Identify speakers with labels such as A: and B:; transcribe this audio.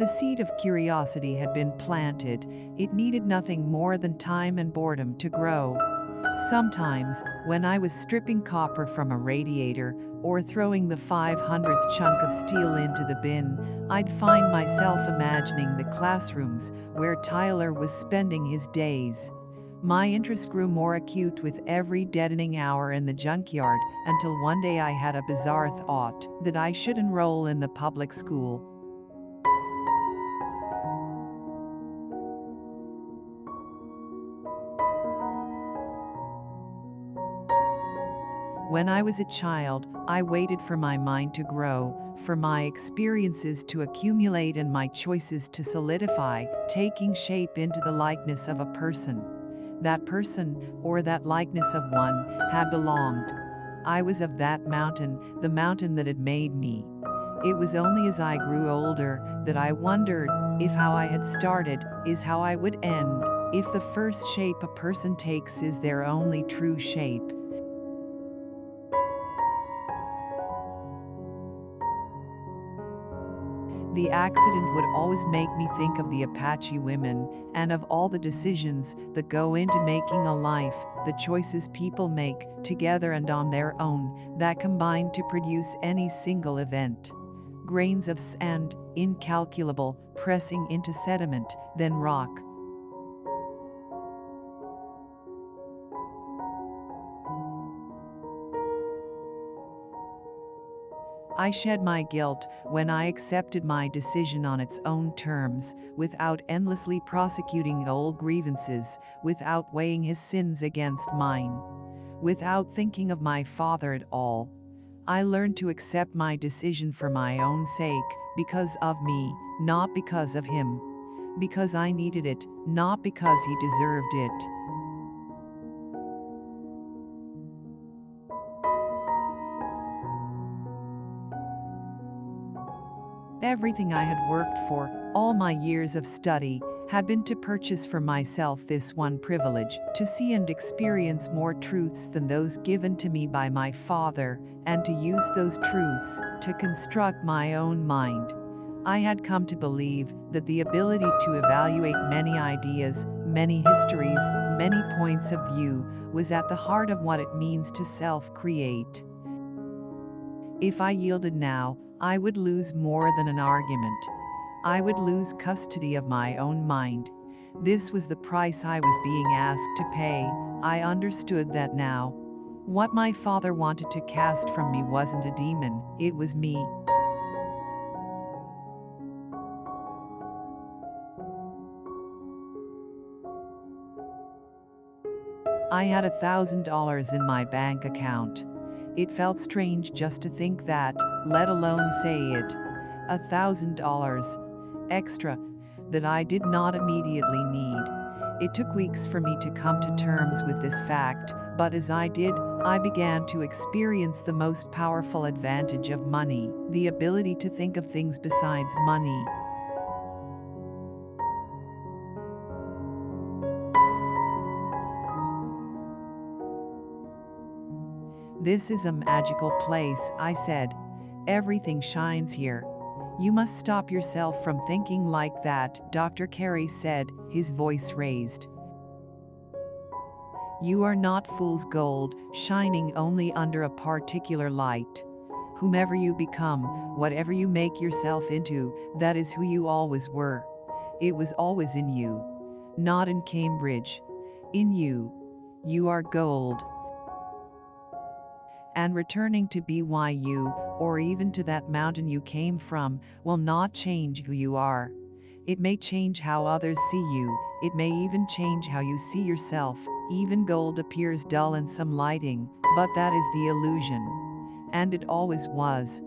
A: The seed of curiosity had been planted. It needed nothing more than time and boredom to grow. Sometimes, when I was stripping copper from a radiator or throwing the 500th chunk of steel into the bin, I'd find myself imagining the classrooms where Tyler was spending his days. My interest grew more acute with every deadening hour in the junkyard until one day I had a bizarre thought that I should enroll in the public school. When I was a child, I waited for my mind to grow, for my experiences to accumulate and my choices to solidify, taking shape into the likeness of a person. That person, or that likeness of one, had belonged. I was of that mountain, the mountain that had made me. It was only as I grew older that I wondered if how I had started is how I would end, if the first shape a person takes is their only true shape. The accident would always make me think of the Apache women, and of all the decisions that go into making a life, the choices people make, together and on their own, that combine to produce any single event. Grains of sand, incalculable, pressing into sediment, then rock. I shed my guilt when I accepted my decision on its own terms, without endlessly prosecuting old grievances, without weighing his sins against mine, without thinking of my father at all. I learned to accept my decision for my own sake, because of me, not because of him. Because I needed it, not because he deserved it. Everything I had worked for, all my years of study, had been to purchase for myself this one privilege, to see and experience more truths than those given to me by my father, and to use those truths to construct my own mind. I had come to believe that the ability to evaluate many ideas, many histories, many points of view, was at the heart of what it means to self-create. If I yielded now, I would lose more than an argument. I would lose custody of my own mind. This was the price I was being asked to pay. I understood that now. What my father wanted to cast from me wasn't a demon, it was me. I had $1,000 in my bank account. It felt strange just to think that, let alone say it. $1,000 extra that I did not immediately need. It took weeks for me to come to terms with this fact, but as I did, I began to experience the most powerful advantage of money, the ability to think of things besides money. This is a magical place, I said. Everything shines here. You must stop yourself from thinking like that, Dr. Carey said, his voice raised. You are not fool's gold, shining only under a particular light. Whomever you become, whatever you make yourself into, that is who you always were. It was always in you. Not in Cambridge. In you. You are gold. And returning to BYU, or even to that mountain you came from, will not change who you are. It may change how others see you, it may even change how you see yourself. Even gold appears dull in some lighting, but that is the illusion. And it always was.